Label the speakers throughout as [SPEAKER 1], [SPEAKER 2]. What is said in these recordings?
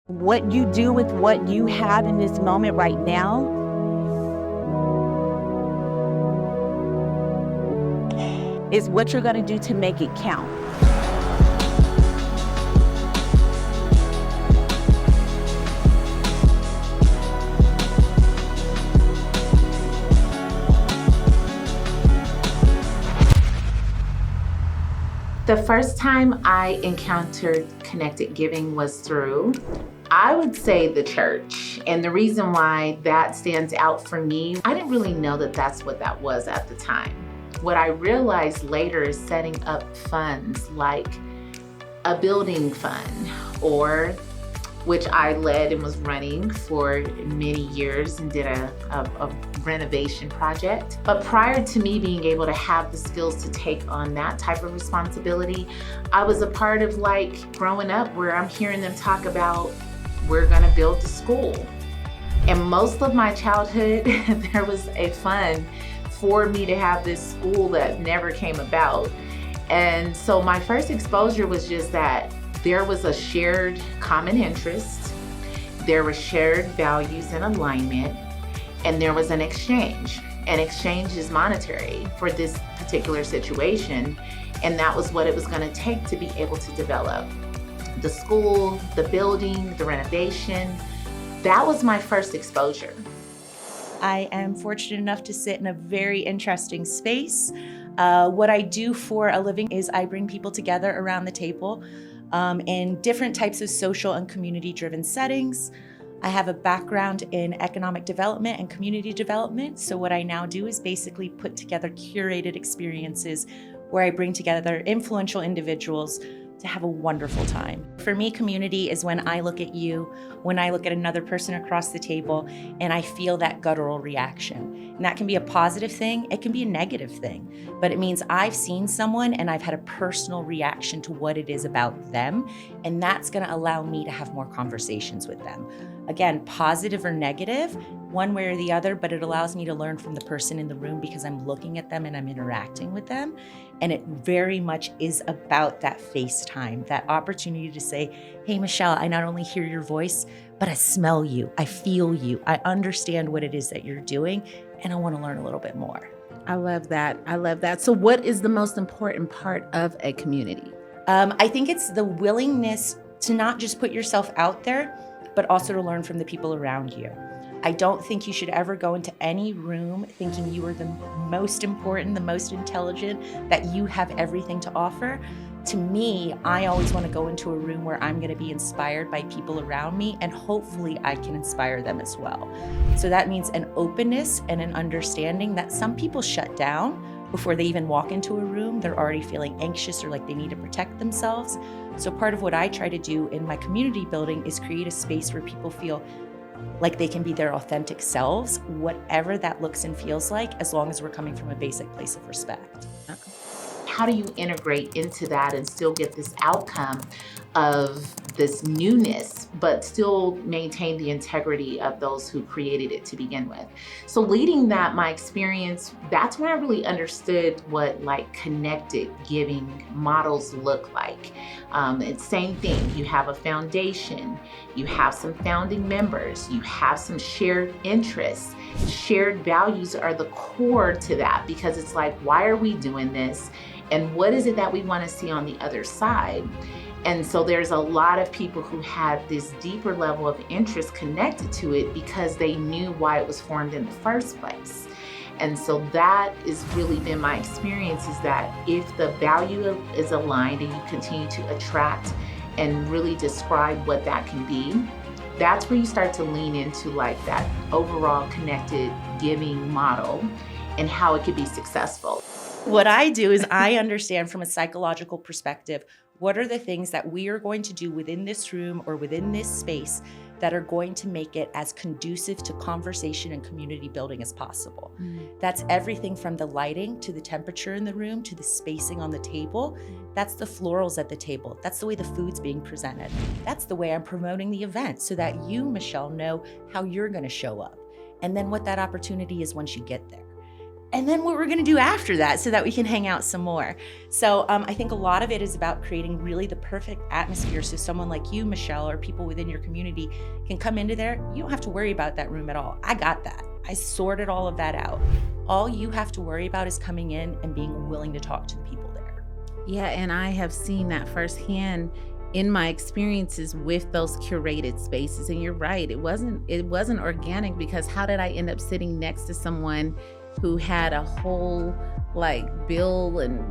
[SPEAKER 1] What you do with what you have in this moment right now is what you're going to do to make it count.
[SPEAKER 2] The first time I encountered connected giving was through, I would say, the church. And the reason why that stands out for me, I didn't really know that that's what that was at the time. What I realized later is setting up funds like a building fund, or which I led and was running for many years and did a renovation project. But prior to me being able to have the skills to take on that type of responsibility, I was a part of like growing up where I'm hearing them talk about, we're gonna build the school. And most of my childhood, there was a fund for me to have this school that never came about. And so my first exposure was just that there was a shared common interest, there were shared values and alignment, and there was an exchange. An exchange is monetary for this particular situation, and that was what it was going to take to be able to develop the school, the building, the renovation. That was my first exposure.
[SPEAKER 3] I am fortunate enough to sit in a very interesting space. What I do for a living is I bring people together around the table in different types of social and community-driven settings. I have a background in economic development and community development. So what I now do is basically put together curated experiences where I bring together influential individuals to have a wonderful time. For me, community is when I look at you, when I look at another person across the table, and I feel that guttural reaction. And that can be a positive thing, it can be a negative thing, but it means I've seen someone and I've had a personal reaction to what it is about them, and that's gonna allow me to have more conversations with them. Again, positive or negative, one way or the other, but it allows me to learn from the person in the room because I'm looking at them and I'm interacting with them. And it very much is about that FaceTime, that opportunity to say, hey, Michelle, I not only hear your voice, but I smell you, I feel you, I understand what it is that you're doing, and I want to learn a little bit more.
[SPEAKER 4] I love that. I love that. So what is the most important part of a community?
[SPEAKER 3] I think it's the willingness to not just put yourself out there, but also to learn from the people around you. I don't think you should ever go into any room thinking you are the most important, the most intelligent, that you have everything to offer. To me, I always want to go into a room where I'm going to be inspired by people around me, and hopefully I can inspire them as well. So that means an openness and an understanding that some people shut down before they even walk into a room. They're already feeling anxious or like they need to protect themselves. So part of what I try to do in my community building is create a space where people feel like they can be their authentic selves, whatever that looks and feels like, as long as we're coming from a basic place of respect.
[SPEAKER 2] How do you integrate into that and still get this outcome of this newness, but still maintain the integrity of those who created it to begin with? So leading that, my experience, that's when I really understood what like connected giving models look like. It's same thing, you have a foundation, you have some founding members, you have some shared interests. Shared values are the core to that, because it's like, why are we doing this? And what is it that we want to see on the other side? And so there's a lot of people who had this deeper level of interest connected to it because they knew why it was formed in the first place. And so that has really been my experience, is that if the value is aligned and you continue to attract and really describe what that can be, that's where you start to lean into like that overall connected giving model and how it could be successful.
[SPEAKER 3] What I do is I understand from a psychological perspective, what are the things that we are going to do within this room or within this space that are going to make it as conducive to conversation and community building as possible. That's everything from the lighting to the temperature in the room to the spacing on the table. That's the florals at the table. That's the way the food's being presented. That's the way I'm promoting the event so that you, Michelle, know how you're going to show up and then what that opportunity is once you get there. and then what we're going to do after that so that we can hang out some more. So I think a lot of it is about creating really the perfect atmosphere so someone like you, Michelle, or people within your community can come into there. You don't have to worry about that room at all. I got that. I sorted all of that out. All you have to worry about is coming in and being willing to talk to the people there.
[SPEAKER 4] Yeah, and I have seen that firsthand in my experiences with those curated spaces. And you're right, it wasn't organic, because how did I end up sitting next to someone who had a whole bill and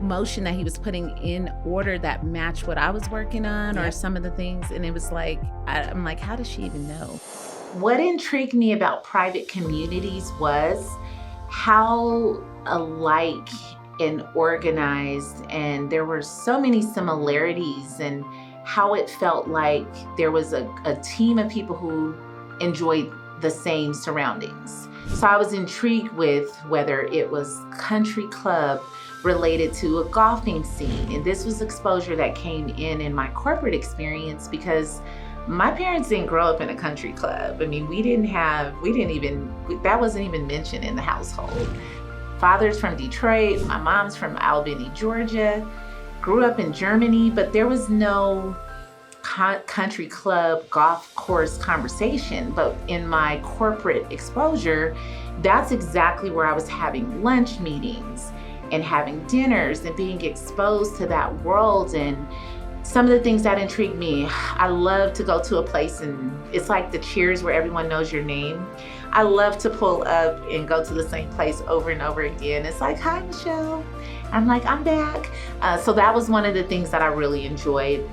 [SPEAKER 4] motion that he was putting in order that matched what I was working on, or some of the things. And it was I'm like, how does she even know?
[SPEAKER 2] What intrigued me about private communities was how alike and organized, and there were so many similarities, and how it felt like there was a team of people who enjoyed the same surroundings. So I was intrigued with whether it was country club related to a golfing scene. And this was exposure that came in my corporate experience, because my parents didn't grow up in a country club. I mean, that wasn't even mentioned in the household. Father's from Detroit, my mom's from Albany, Georgia, grew up in Germany, but there was no country club, golf course conversation. But in my corporate exposure, that's exactly where I was having lunch meetings and having dinners and being exposed to that world. And some of the things that intrigued me, I love to go to a place and it's like the Cheers where everyone knows your name. I love to pull up and go to the same place over and over again. It's like, hi, Michelle. I'm like, I'm back. So that was one of the things that I really enjoyed.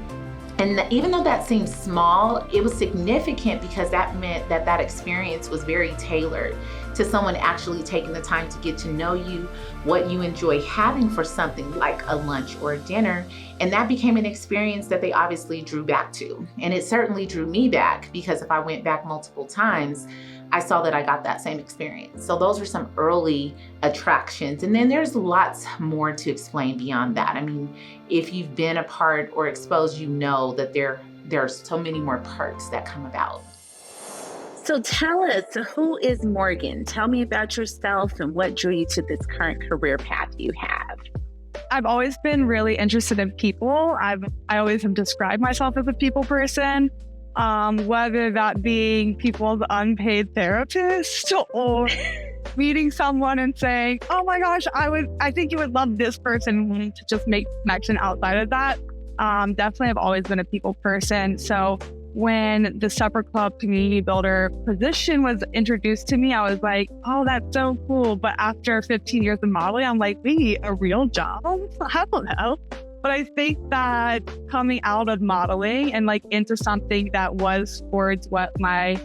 [SPEAKER 2] And even though that seemed small, it was significant, because that meant that experience was very tailored to someone actually taking the time to get to know you, what you enjoy having for something like a lunch or a dinner. And that became an experience that they obviously drew back to. And it certainly drew me back, because if I went back multiple times, I saw that I got that same experience. So those are some early attractions. And then there's lots more to explain beyond that. I mean, if you've been a part or exposed, you know that there are so many more perks that come about.
[SPEAKER 4] So tell us, who is Morgan? Tell me about yourself and what drew you to this current career path you have.
[SPEAKER 5] I've always been really interested in people. I always have described myself as a people person, whether that being people's unpaid therapist or meeting someone and saying, oh my gosh, I think you would love this person, and to just make connection outside of that. Definitely I've always been a people person. So when the Supper Club community builder position was introduced to me, I was like, oh, that's so cool. But after 15 years of modeling, I'm like, wait, a real job? I don't know. But I think that coming out of modeling and into something that was towards what my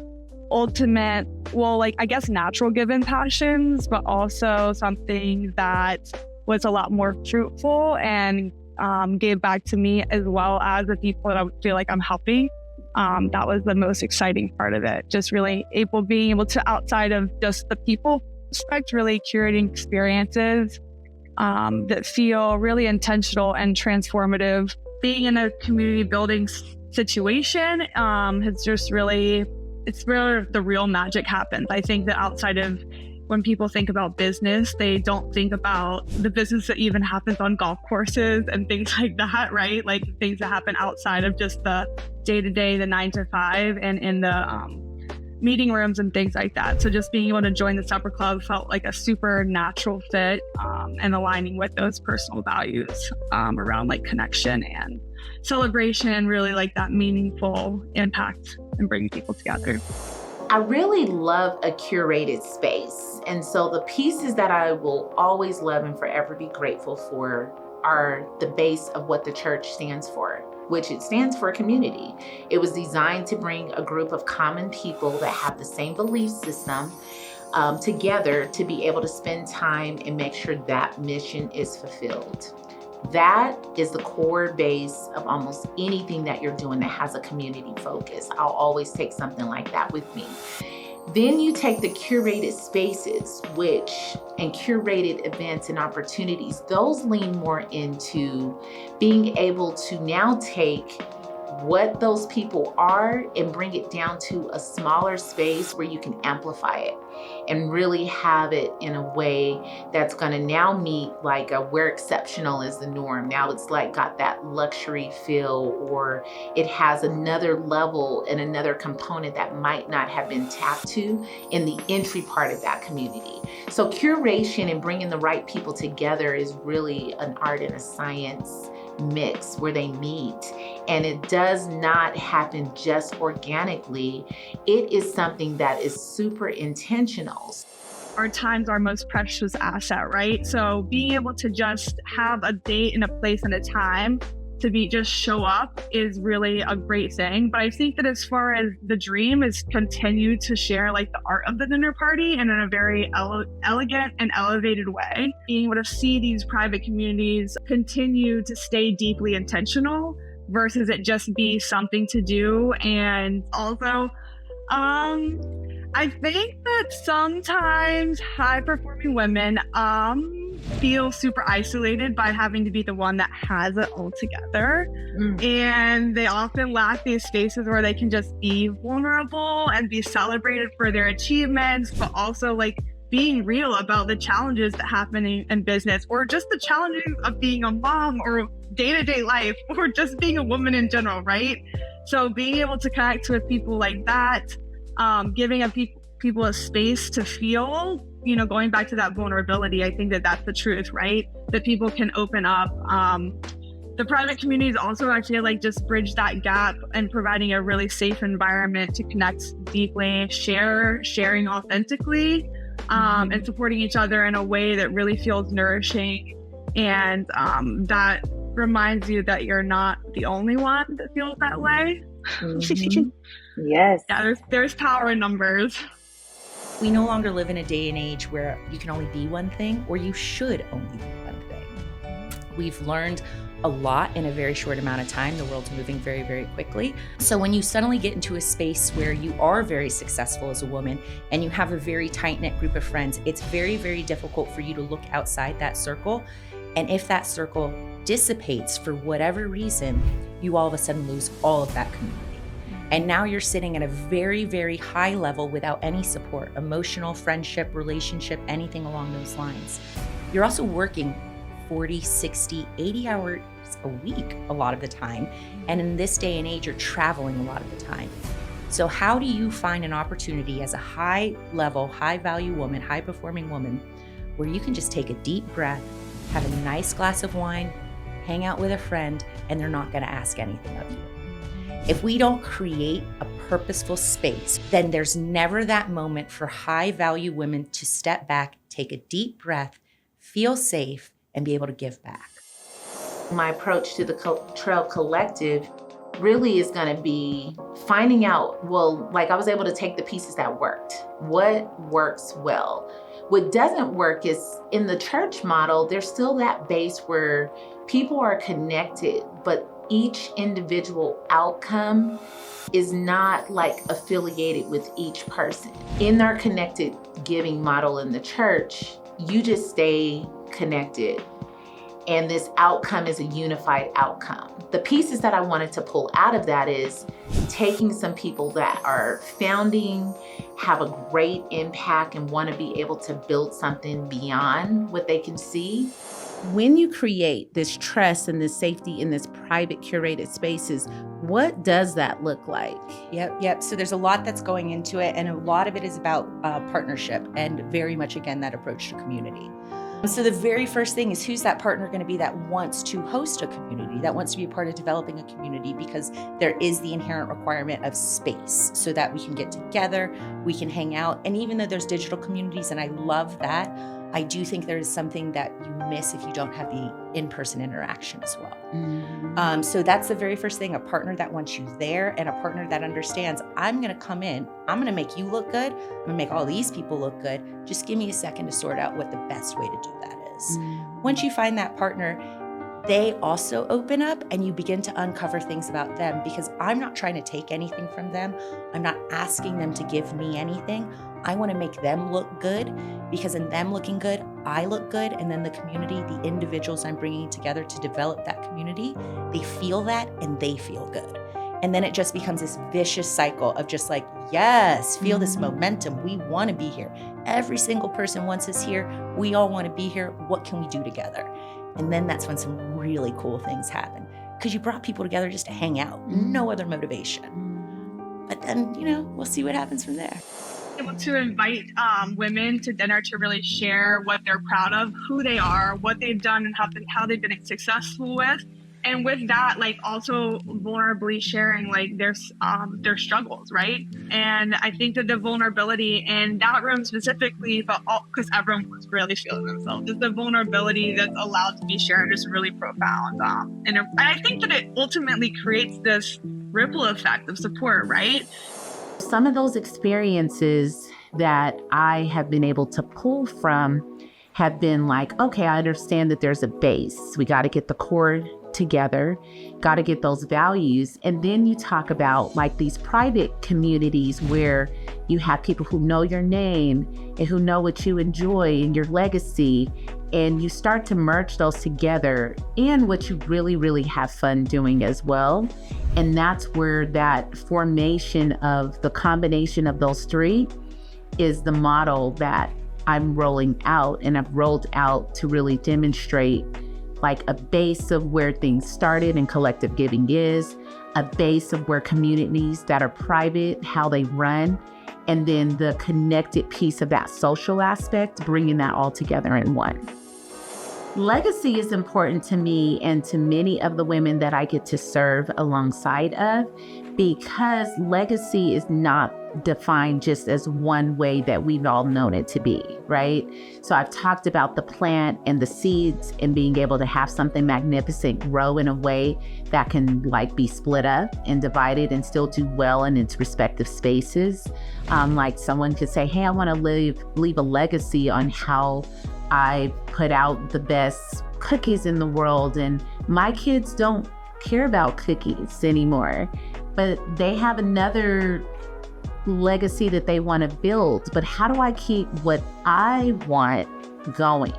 [SPEAKER 5] ultimate, I guess natural given passions, but also something that was a lot more fruitful and gave back to me, as well as the people that I feel like I'm helping. That was the most exciting part of it. Just really being able to, outside of just the people aspect, really curating experiences that feel really intentional and transformative. Being in a community building situation has just it's where the real magic happens. I think that outside of when people think about business, they don't think about the business that even happens on golf courses and things like that, right? Like things that happen outside of just the day-to-day, the 9 to 5, and in the meeting rooms and things like that. So just being able to join the Supper Club felt like a super natural fit, and aligning with those personal values around connection and celebration, really that meaningful impact and bringing people together.
[SPEAKER 2] I really love a curated space. And so the pieces that I will always love and forever be grateful for are the base of what the church stands for, which it stands for community. It was designed to bring a group of common people that have the same belief system together to be able to spend time and make sure that mission is fulfilled. That is the core base of almost anything that you're doing that has a community focus. I'll always take something like that with me. Then you take the curated spaces, and curated events and opportunities, those lean more into being able to now take what those people are and bring it down to a smaller space where you can amplify it and really have it in a way that's going to now meet like where exceptional is the norm. Now it's like got that luxury feel, or it has another level and another component that might not have been tapped to in the entry part of that community. So curation and bringing the right people together is really an art and a science mix where they meet, and it does not happen just organically. It is something that is super intentional.
[SPEAKER 5] Our time's our most precious asset, right? So being able to just have a date and a place and a time to just show up is really a great thing. But I think that as far as the dream is continue to share like the art of the dinner party and in a very elegant and elevated way, being able to see these private communities continue to stay deeply intentional versus it just be something to do. And also, I think that sometimes high-performing women feel super isolated by having to be the one that has it all together. And they often lack these spaces where they can just be vulnerable and be celebrated for their achievements, but also like being real about the challenges that happen in business, or just the challenges of being a mom or day-to-day life, or just being a woman in general, right? So being able to connect with people like that, giving people a space to feel, going back to that vulnerability, I think that that's the truth, right? That people can open up. The private communities also actually like just bridge that gap and providing a really safe environment to connect deeply, sharing authentically, and supporting each other in a way that really feels nourishing. And that reminds you that you're not the only one that feels that way.
[SPEAKER 1] Yes.
[SPEAKER 5] Yeah, there's power in numbers.
[SPEAKER 3] We no longer live in a day and age where you can only be one thing, or you should only be one thing. We've learned a lot in a very short amount of time. The world's moving very, very quickly. So when you suddenly get into a space where you are very successful as a woman and you have a very tight-knit group of friends, it's very, very difficult for you to look outside that circle. And if that circle dissipates for whatever reason, you all of a sudden lose all of that community. And now you're sitting at a very, very high level without any support, emotional, friendship, relationship, anything along those lines. You're also working 40, 60, 80 hours a week a lot of the time. And in this day and age, you're traveling a lot of the time. So how do you find an opportunity as a high level, high value woman, high performing woman, where you can just take a deep breath, have a nice glass of wine, hang out with a friend, and they're not gonna ask anything of you? If we don't create a purposeful space, then there's never that moment for high value women to step back, take a deep breath, feel safe, and be able to give back.
[SPEAKER 2] My approach to the Trail Collective really is going to be finding out, I was able to take the pieces that worked. What works well? What doesn't work is in the church model, there's still that base where people are connected, but each individual outcome is not like affiliated with each person. In our connected giving model in the church, you just stay connected, and this outcome is a unified outcome. The pieces that I wanted to pull out of that is taking some people that are founding, have a great impact, and want to be able to build something beyond what they can see.
[SPEAKER 4] When you create this trust and this safety in this private curated spaces, what does that look like?
[SPEAKER 3] Yep. So there's a lot that's going into it, and a lot of it is about partnership and very much, again, that approach to community. So the very first thing is, who's that partner going to be that wants to host a community, that wants to be a part of developing a community, because there is the inherent requirement of space so that we can get together, we can hang out. And even though there's digital communities, and I love that, I do think there is something that you miss if you don't have the in-person interaction as well.
[SPEAKER 4] Mm-hmm.
[SPEAKER 3] So that's the very first thing, a partner that wants you there, and a partner that understands, I'm going to come in, I'm going to make you look good, I'm going to make all these people look good. Just give me a second to sort out what the best way to do that is.
[SPEAKER 4] Mm-hmm.
[SPEAKER 3] Once you find that partner, they also open up and you begin to uncover things about them, because I'm not trying to take anything from them. I'm not asking them to give me anything. I want to make them look good, because in them looking good, I look good. And then the community, the individuals I'm bringing together to develop that community, they feel that and they feel good. And then it just becomes this vicious cycle of just like, yes, feel this momentum. We want to be here. Every single person wants us here. We all want to be here. What can we do together? And then that's when some really cool things happen, because you brought people together just to hang out, no other motivation. But then, we'll see what happens from there.
[SPEAKER 5] Able to invite women to dinner to really share what they're proud of, who they are, what they've done, and how they've been successful with. And with that, like also vulnerably sharing like their struggles, right? And I think that the vulnerability in that room specifically, but because everyone was really feeling themselves, just the vulnerability that's allowed to be shared is really profound. And I think that it ultimately creates this ripple effect of support, right?
[SPEAKER 4] Some of those experiences that I have been able to pull from have been like, okay, I understand that there's a base. We got to get the core together, got to get those values. And then you talk about like these private communities where you have people who know your name and who know what you enjoy and your legacy. And you start to merge those together in what you really, really have fun doing as well. And that's where that formation of the combination of those three is the model that I'm rolling out, and I've rolled out to really demonstrate like a base of where things started and collective giving is, a base of where communities that are private, how they run, and then the connected piece of that social aspect, bringing that all together in one. Legacy is important to me and to many of the women that I get to serve alongside of, because legacy is not defined just as one way that we've all known it to be, right? So I've talked about the plant and the seeds and being able to have something magnificent grow in a way that can like be split up and divided and still do well in its respective spaces. Like someone could say, hey, I want to leave a legacy on how I put out the best cookies in the world, and my kids don't care about cookies anymore, but they have another legacy that they want to build. But how do I keep what I want going,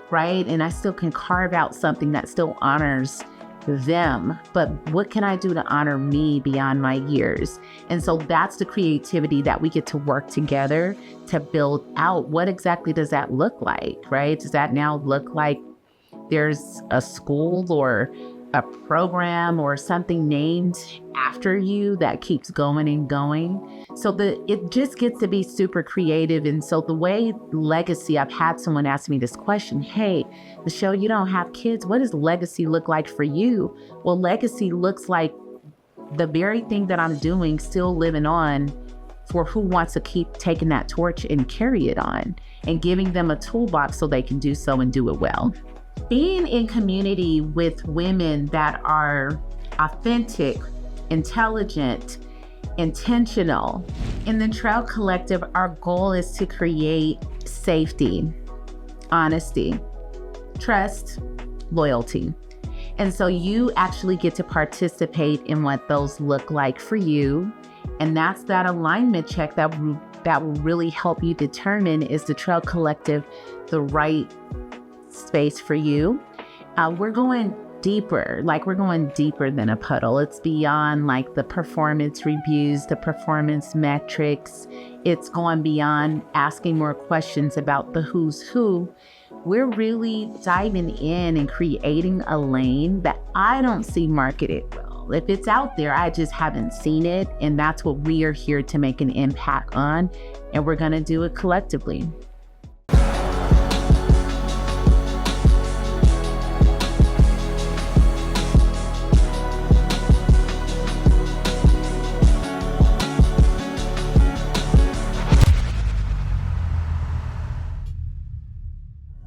[SPEAKER 4] right? And I still can carve out something that still honors them, but what can I do to honor me beyond my years? And so that's the creativity that we get to work together to build out. What exactly does that look like, right? Does that now look like there's a school or a program or something named after you that keeps going and going? So it just gets to be super creative. And so the way legacy, I've had someone ask me this question, hey, Michelle, you don't have kids. What does legacy look like for you? Well, legacy looks like the very thing that I'm doing, still living on for who wants to keep taking that torch and carry it on, and giving them a toolbox so they can do so and do it well. Being in community with women that are authentic, intelligent, intentional. In the Trail Collective, our goal is to create safety, honesty, trust, loyalty. And so you actually get to participate in what those look like for you. And that's that alignment check that will really help you determine, is the Trail Collective the right space for you? We're going deeper, we're going deeper than a puddle. It's beyond like the performance reviews, the performance metrics. It's going beyond asking more questions about the who's who. We're really diving in and creating a lane that I don't see marketed well. If it's out there, I just haven't seen it. And that's what we are here to make an impact on. And we're going to do it collectively.